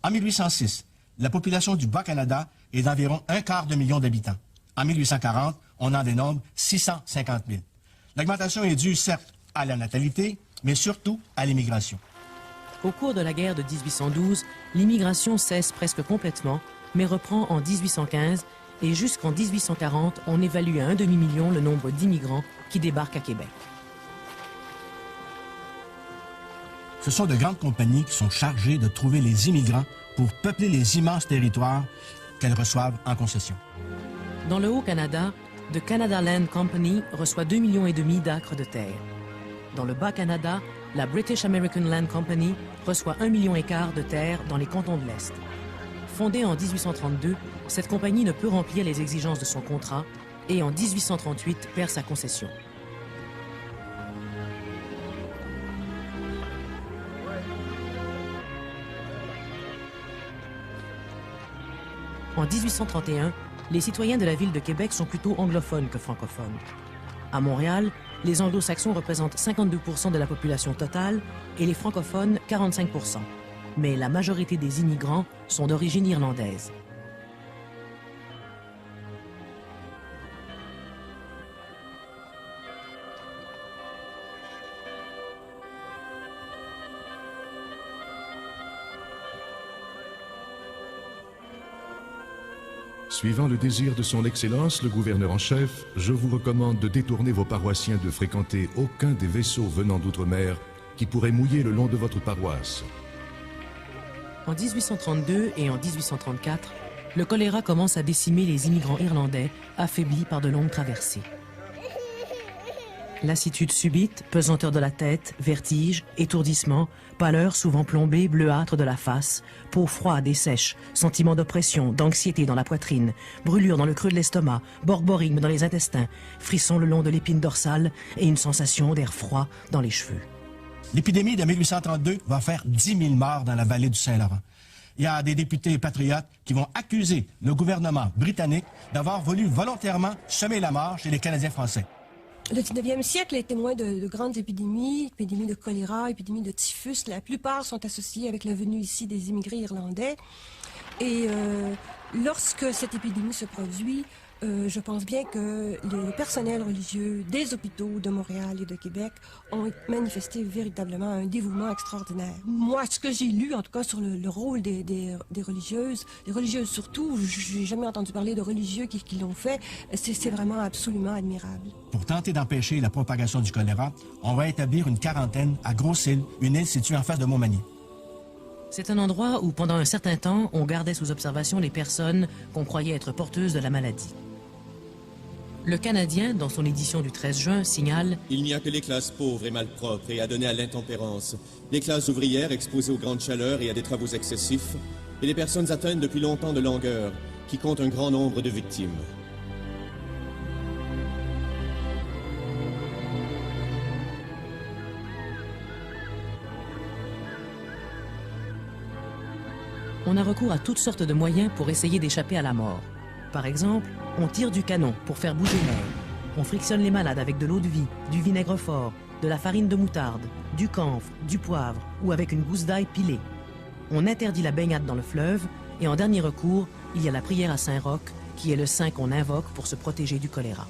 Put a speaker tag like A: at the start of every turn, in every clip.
A: En 1806, la population du Bas-Canada est d'environ 250 000 d'habitants. En 1840, on en dénombre 650 000. L'augmentation est due, certes, à la natalité, mais surtout à l'immigration.
B: Au cours de la guerre de 1812, l'immigration cesse presque complètement, mais reprend en 1815 et jusqu'en 1840, on évalue à 1,5 million le nombre d'immigrants qui débarquent à Québec.
A: Ce sont de grandes compagnies qui sont chargées de trouver les immigrants pour peupler les immenses territoires qu'elles reçoivent en concession.
B: Dans le Haut-Canada, The Canada Land Company reçoit 2,5 millions d'acres de terre. Dans le Bas-Canada, la British American Land Company reçoit 1,5 million de terre dans les cantons de l'Est. Fondée en 1832, cette compagnie ne peut remplir les exigences de son contrat et en 1838 perd sa concession. En 1831, les citoyens de la ville de Québec sont plutôt anglophones que francophones. À Montréal, les anglo-saxons représentent 52% de la population totale et les francophones 45%. Mais la majorité des immigrants sont d'origine irlandaise.
C: Suivant le désir de son Excellence, le gouverneur en chef, je vous recommande de détourner vos paroissiens de fréquenter aucun des vaisseaux venant d'outre-mer qui pourraient mouiller le long de votre paroisse.
B: En 1832 et en 1834, le choléra commence à décimer les immigrants irlandais, affaiblis par de longues traversées. Lassitude subite, pesanteur de la tête, vertige, étourdissement, pâleur souvent plombée, bleuâtre de la face, peau froide et sèche, sentiment d'oppression, d'anxiété dans la poitrine, brûlure dans le creux de l'estomac, borborigme dans les intestins, frisson le long de l'épine dorsale et une sensation d'air froid dans les cheveux.
A: L'épidémie de 1832 va faire 10 000 morts dans la vallée du Saint-Laurent. Il y a des députés patriotes qui vont accuser le gouvernement britannique d'avoir voulu volontairement semer la mort chez les Canadiens français.
D: Le 19e siècle est témoin de grandes épidémies, épidémies de choléra, épidémies de typhus. La plupart sont associées avec la venue ici des immigrés irlandais. Et lorsque cette épidémie se produit, je pense bien que le personnel religieux des hôpitaux de Montréal et de Québec ont manifesté véritablement un dévouement extraordinaire. Moi, ce que j'ai lu, en tout cas, sur le rôle des religieuses, les religieuses surtout, j'ai jamais entendu parler de religieux qui l'ont fait, c'est vraiment absolument admirable.
A: Pour tenter d'empêcher la propagation du choléra, on va établir une quarantaine à Grosse-Île, une île située en face de Montmagny.
B: C'est un endroit où, pendant un certain temps, on gardait sous observation les personnes qu'on croyait être porteuses de la maladie. Le Canadien, dans son édition du 13 juin, signale «
E: Il n'y a que les classes pauvres et malpropres et adonnées à l'intempérance, les classes ouvrières exposées aux grandes chaleurs et à des travaux excessifs, et les personnes atteintes depuis longtemps de langueur, qui comptent un grand nombre de victimes. »
B: On a recours à toutes sortes de moyens pour essayer d'échapper à la mort. Par exemple, on tire du canon pour faire bouger l'air. On frictionne les malades avec de l'eau de vie, du vinaigre fort, de la farine de moutarde, du camphre, du poivre ou avec une gousse d'ail pilée. On interdit la baignade dans le fleuve et en dernier recours, il y a la prière à Saint-Roch qui est le saint qu'on invoque pour se protéger du choléra.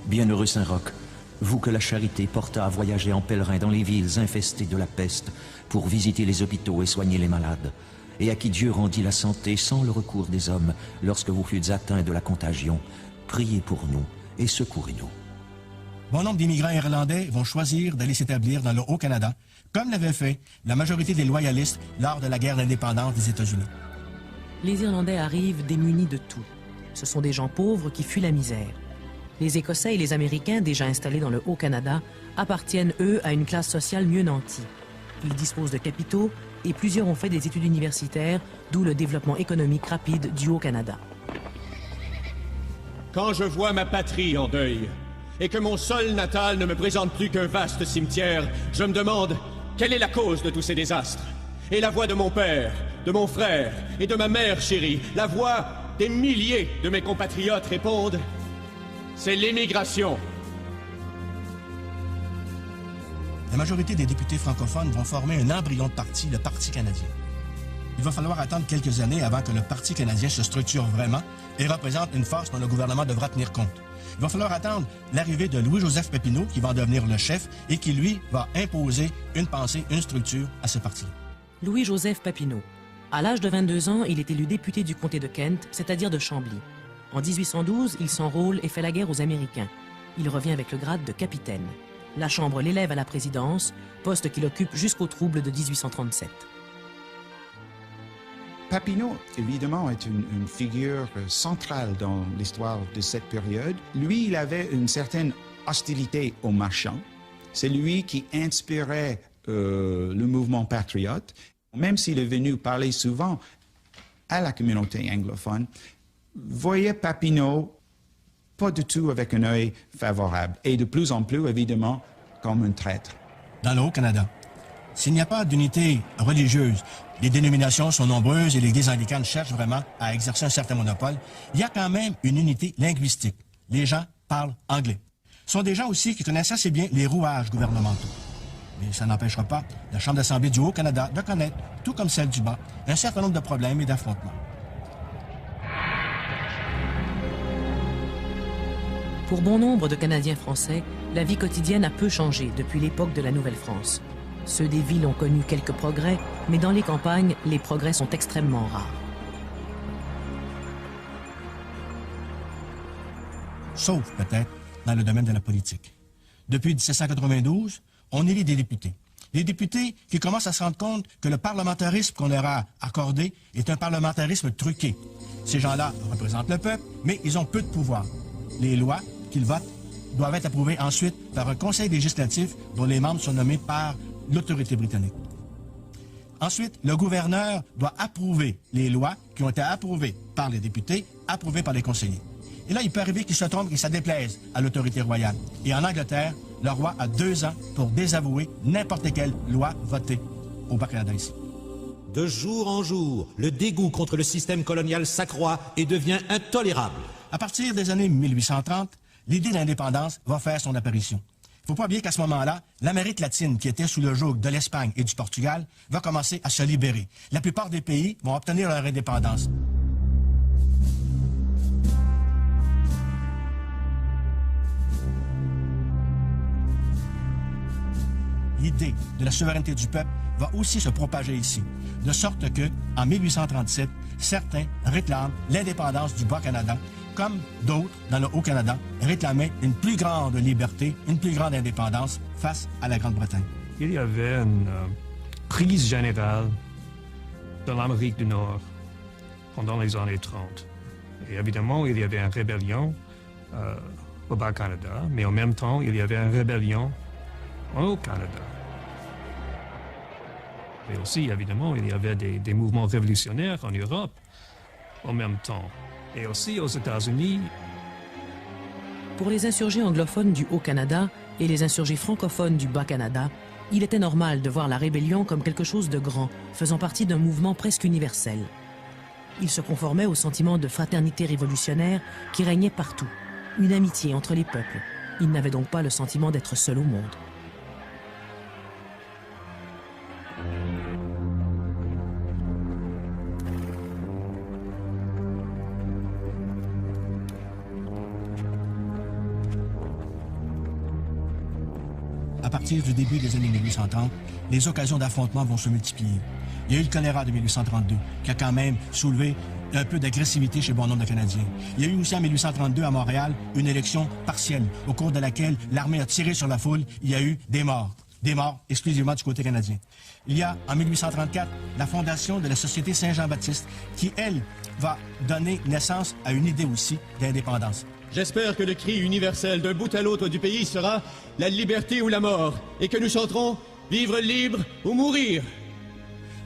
F: Bienheureux Saint-Roch, vous que la charité porta à voyager en pèlerin dans les villes infestées de la peste pour visiter les hôpitaux et soigner les malades, et à qui Dieu rendit la santé sans le recours des hommes lorsque vous fûtes atteints de la contagion, priez pour nous et secourez-nous.
A: Bon nombre d'immigrants irlandais vont choisir d'aller s'établir dans le Haut-Canada, comme l'avait fait la majorité des loyalistes lors de la guerre d'indépendance des États-Unis.
B: Les Irlandais arrivent démunis de tout. Ce sont des gens pauvres qui fuient la misère. Les Écossais et les Américains, déjà installés dans le Haut-Canada, appartiennent, eux, à une classe sociale mieux nantie. Ils disposent de capitaux et plusieurs ont fait des études universitaires, d'où le développement économique rapide du Haut-Canada.
E: Quand je vois ma patrie en deuil, et que mon sol natal ne me présente plus qu'un vaste cimetière, je me demande quelle est la cause de tous ces désastres. Et la voix de mon père, de mon frère et de ma mère chérie, la voix des milliers de mes compatriotes répondent « C'est l'émigration ».
A: la majorité des députés francophones vont former un embryon de parti, le Parti canadien. Il va falloir attendre quelques années avant que le Parti canadien se structure vraiment et représente une force dont le gouvernement devra tenir compte. Il va falloir attendre l'arrivée de Louis-Joseph Papineau, qui va en devenir le chef et qui, lui, va imposer une pensée, une structure à ce parti-là.
B: Louis-Joseph Papineau. À l'âge de 22 ans, il est élu député du comté de Kent, c'est-à-dire de Chambly. En 1812, il s'enrôle et fait la guerre aux Américains. Il revient avec le grade de capitaine. La Chambre l'élève à la présidence, poste qu'il occupe jusqu'aux troubles de 1837.
G: Papineau, évidemment, est une figure centrale dans l'histoire de cette période. Lui, il avait une certaine hostilité aux marchands. C'est lui qui inspirait le mouvement patriote. Même s'il est venu parler souvent à la communauté anglophone, voyait Papineau pas du tout avec un œil favorable, et de plus en plus, évidemment, comme un traître.
A: Dans le Haut-Canada, s'il n'y a pas d'unité religieuse, les dénominations sont nombreuses et l'Église anglicane cherche vraiment à exercer un certain monopole, il y a quand même une unité linguistique. Les gens parlent anglais. Ce sont des gens aussi qui connaissent assez bien les rouages gouvernementaux. Mais ça n'empêchera pas la Chambre d'Assemblée du Haut-Canada de connaître, tout comme celle du Bas, un certain nombre de problèmes et d'affrontements.
B: Pour bon nombre de Canadiens français, la vie quotidienne a peu changé depuis l'époque de la Nouvelle-France. Ceux des villes ont connu quelques progrès, mais dans les campagnes, les progrès sont extrêmement rares.
A: Sauf peut-être dans le domaine de la politique. Depuis 1792, on élit des députés. Des députés qui commencent à se rendre compte que le parlementarisme qu'on leur a accordé est un parlementarisme truqué. Ces gens-là représentent le peuple, mais ils ont peu de pouvoir. Les lois qu'ils votent doivent être approuvées ensuite par un conseil législatif dont les membres sont nommés par l'autorité britannique. Ensuite, le gouverneur doit approuver les lois qui ont été approuvées par les députés, approuvées par les conseillers. Et là, il peut arriver qu'il se trompe et que ça déplaise à l'autorité royale. Et en Angleterre, le roi a 2 ans pour désavouer n'importe quelle loi votée au Bas-Canada ici.
H: De jour en jour, le dégoût contre le système colonial s'accroît et devient intolérable.
A: À partir des années 1830, l'idée d'indépendance va faire son apparition. Il ne faut pas oublier qu'à ce moment-là, l'Amérique latine, qui était sous le joug de l'Espagne et du Portugal, va commencer à se libérer. La plupart des pays vont obtenir leur indépendance. L'idée de la souveraineté du peuple va aussi se propager ici, de sorte que, en 1837, certains réclament l'indépendance du Bas-Canada, comme d'autres, dans le Haut-Canada, réclamaient une plus grande liberté, une plus grande indépendance face à la Grande-Bretagne.
I: Il y avait une crise générale dans l'Amérique du Nord pendant les années 30. Et évidemment, il y avait une rébellion au Bas-Canada, mais en même temps, il y avait une rébellion au Haut-Canada. Et aussi, évidemment, il y avait des mouvements révolutionnaires en Europe en même temps. Et aussi aux États-Unis.
B: Pour les insurgés anglophones du Haut-Canada et les insurgés francophones du Bas-Canada, il était normal de voir la rébellion comme quelque chose de grand, faisant partie d'un mouvement presque universel. Ils se conformaient au sentiment de fraternité révolutionnaire qui régnait partout, une amitié entre les peuples. Ils n'avaient donc pas le sentiment d'être seuls au monde.
A: À partir du début des années 1830, les occasions d'affrontement vont se multiplier. Il y a eu le choléra de 1832, qui a quand même soulevé un peu d'agressivité chez bon nombre de Canadiens. Il y a eu aussi en 1832 à Montréal une élection partielle, au cours de laquelle l'armée a tiré sur la foule. Il y a eu des morts exclusivement du côté canadien. Il y a en 1834 la fondation de la Société Saint-Jean-Baptiste, qui, elle, va donner naissance à une idée aussi d'indépendance.
E: J'espère que le cri universel d'un bout à l'autre du pays sera « la liberté ou la mort » et que nous chanterons « vivre libre ou mourir ».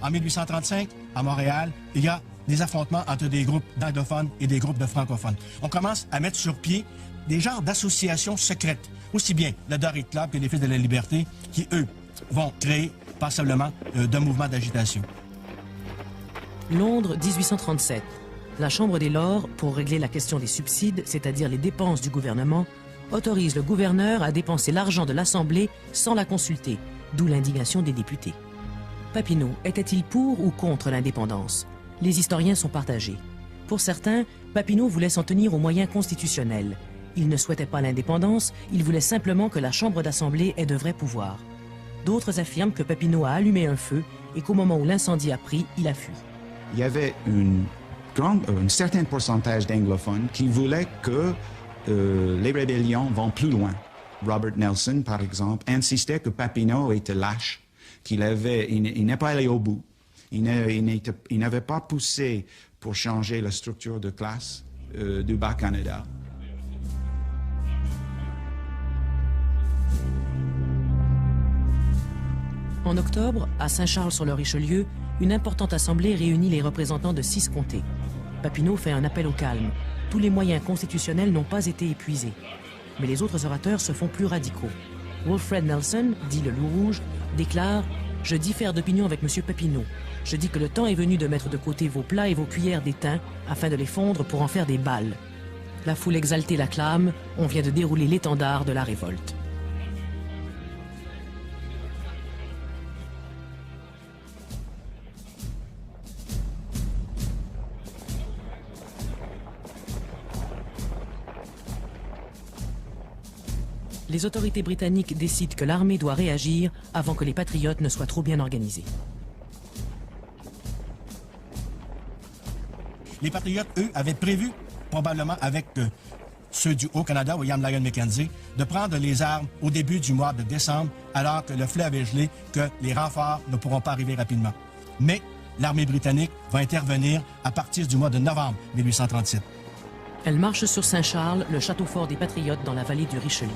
A: En 1835, à Montréal, il y a des affrontements entre des groupes d'anglophones et des groupes de francophones. On commence à mettre sur pied des genres d'associations secrètes, aussi bien le Doré Club que les Fils de la Liberté, qui, eux, vont créer passablement de mouvements d'agitation.
B: Londres, 1837. La Chambre des Lords, pour régler la question des subsides, c'est-à-dire les dépenses du gouvernement, autorise le gouverneur à dépenser l'argent de l'Assemblée sans la consulter, d'où l'indignation des députés. Papineau était-il pour ou contre l'indépendance? Les historiens sont partagés. Pour certains, Papineau voulait s'en tenir aux moyens constitutionnels. Il ne souhaitait pas l'indépendance, il voulait simplement que la Chambre d'Assemblée ait de vrais pouvoirs. D'autres affirment que Papineau a allumé un feu et qu'au moment où l'incendie a pris, il a fui.
G: Il y avait un certain pourcentage d'anglophones qui voulaient que les rébellions vont plus loin. Robert Nelson, par exemple, insistait que Papineau était lâche, il n'est pas allé au bout. Il n'avait pas poussé pour changer la structure de classe du Bas-Canada.
B: En octobre, à Saint-Charles-sur-le-Richelieu, une importante assemblée réunit les représentants de 6 comtés. Papineau fait un appel au calme. Tous les moyens constitutionnels n'ont pas été épuisés. Mais les autres orateurs se font plus radicaux. Wilfred Nelson, dit le Loup Rouge, déclare « Je diffère d'opinion avec M. Papineau. Je dis que le temps est venu de mettre de côté vos plats et vos cuillères d'étain afin de les fondre pour en faire des balles. » La foule exaltée l'acclame. On vient de dérouler l'étendard de la révolte. Les autorités britanniques décident que l'armée doit réagir avant que les patriotes ne soient trop bien organisés.
A: Les patriotes, eux, avaient prévu, probablement avec ceux du Haut-Canada, William Lyon Mackenzie, de prendre les armes au début du mois de décembre, alors que le fleuve est gelé, que les renforts ne pourront pas arriver rapidement. Mais l'armée britannique va intervenir à partir du mois de novembre 1837.
B: Elle marche sur Saint-Charles, le château fort des Patriotes dans la vallée du Richelieu.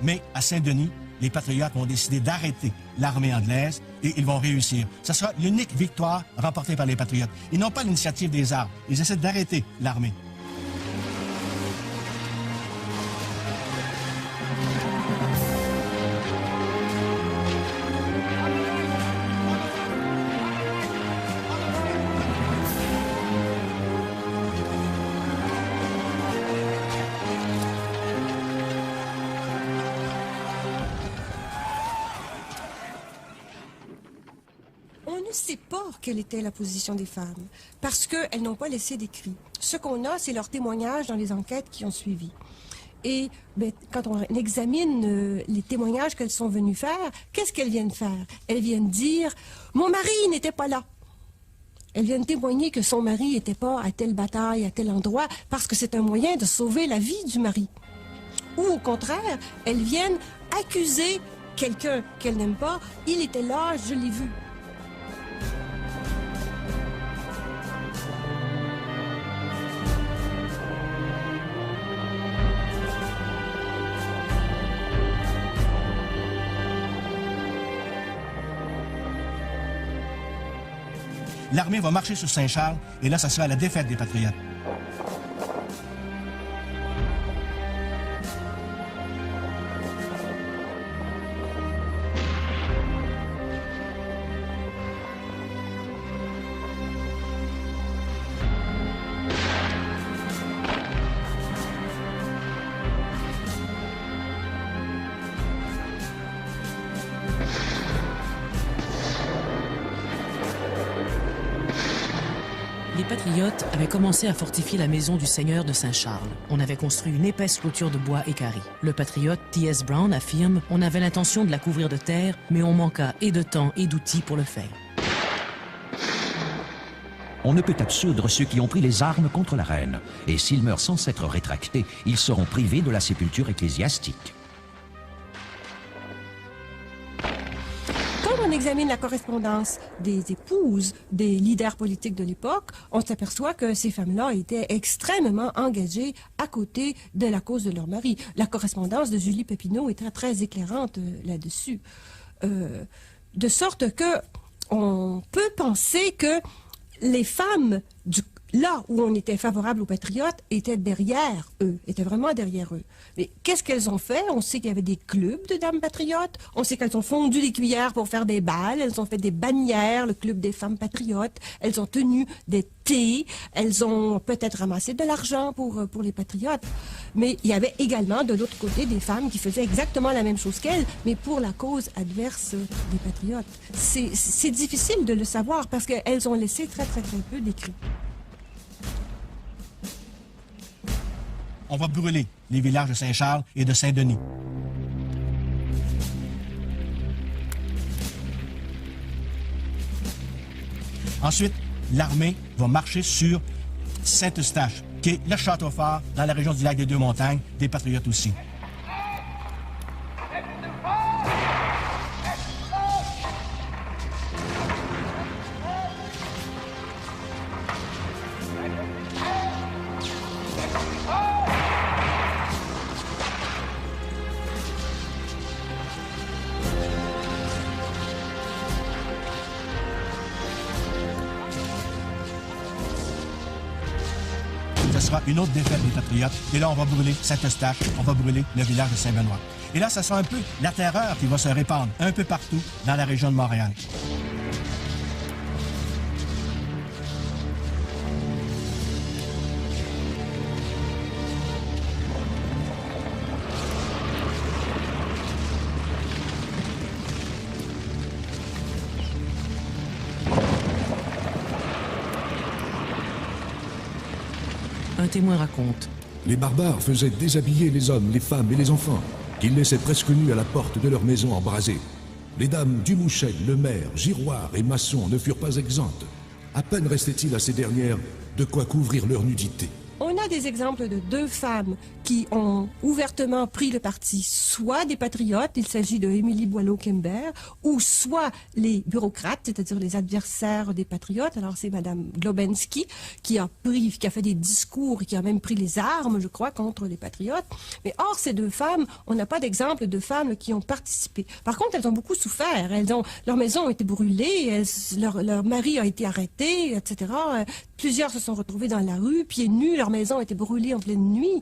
A: Mais à Saint-Denis, les Patriotes ont décidé d'arrêter l'armée anglaise et ils vont réussir. Ce sera l'unique victoire remportée par les Patriotes. Ils n'ont pas l'initiative des armes. Ils essaient d'arrêter l'armée.
D: On ne sait pas quelle était la position des femmes, parce qu'elles n'ont pas laissé d'écrit. Ce qu'on a, c'est leurs témoignages dans les enquêtes qui ont suivi. Et quand on examine les témoignages qu'elles sont venues faire, qu'est-ce qu'elles viennent faire? Elles viennent dire « Mon mari n'était pas là ». Elles viennent témoigner que son mari n'était pas à telle bataille, à tel endroit, parce que c'est un moyen de sauver la vie du mari. Ou au contraire, elles viennent accuser quelqu'un qu'elles n'aiment pas. « Il était là, je l'ai vu ».
A: L'armée va marcher sur Saint-Charles et là, ça sera la défaite des Patriotes.
B: Les Patriotes avaient commencé à fortifier la maison du seigneur de Saint-Charles. On avait construit une épaisse clôture de bois équarri. Le patriote T.S. Brown affirme « On avait l'intention de la couvrir de terre, mais on manqua et de temps et d'outils pour le faire. »
F: On ne peut absoudre ceux qui ont pris les armes contre la reine, et s'ils meurent sans s'être rétractés, ils seront privés de la sépulture ecclésiastique.
D: Quand on examine la correspondance des épouses des leaders politiques de l'époque, on s'aperçoit que ces femmes-là étaient extrêmement engagées à côté de la cause de leur mari. La correspondance de Julie Papineau était très éclairante là-dessus. De sorte que on peut penser que les femmes là où on était favorable aux patriotes était derrière eux, était vraiment derrière eux. Mais qu'est-ce qu'elles ont fait? On sait qu'il y avait des clubs de dames patriotes, on sait qu'elles ont fondu les cuillères pour faire des balles, elles ont fait des bannières, le club des femmes patriotes, elles ont tenu des thés, elles ont peut-être ramassé de l'argent pour les patriotes. Mais il y avait également de l'autre côté des femmes qui faisaient exactement la même chose qu'elles, mais pour la cause adverse des patriotes. C'est difficile de le savoir parce qu'elles ont laissé très peu d'écrits.
A: On va brûler les villages de Saint-Charles et de Saint-Denis. Ensuite, l'armée va marcher sur Saint-Eustache, qui est le château fort dans la région du lac des Deux-Montagnes, des patriotes aussi. Ce sera une autre défaite des patriotes. Et là, on va brûler Saint-Eustache, on va brûler le village de Saint-Benoît. Et là, ça sera un peu la terreur qui va se répandre un peu partout dans la région de Montréal.
B: Un témoin raconte.
C: Les barbares faisaient déshabiller les hommes, les femmes et les enfants, qu'ils laissaient presque nus à la porte de leur maison embrasée. Les dames Dumouchel, Lemaire, Giroir et Masson ne furent pas exemptes. À peine restait-il à ces dernières de quoi couvrir leur nudité.
D: On a des exemples de deux femmes qui ont ouvertement pris le parti soit des patriotes, il s'agit de Émilie Boileau-Kimbert, ou soit les bureaucrates, c'est-à-dire les adversaires des patriotes. Alors c'est Madame Globensky qui a fait des discours et qui a même pris les armes, je crois, contre les patriotes. Mais hors ces deux femmes, on n'a pas d'exemple de femmes qui ont participé. Par contre, elles ont beaucoup souffert. Leur maison a été brûlée, leur mari a été arrêté, etc. Plusieurs se sont retrouvés dans la rue, pieds nus, leur maison a été brûlée en pleine nuit.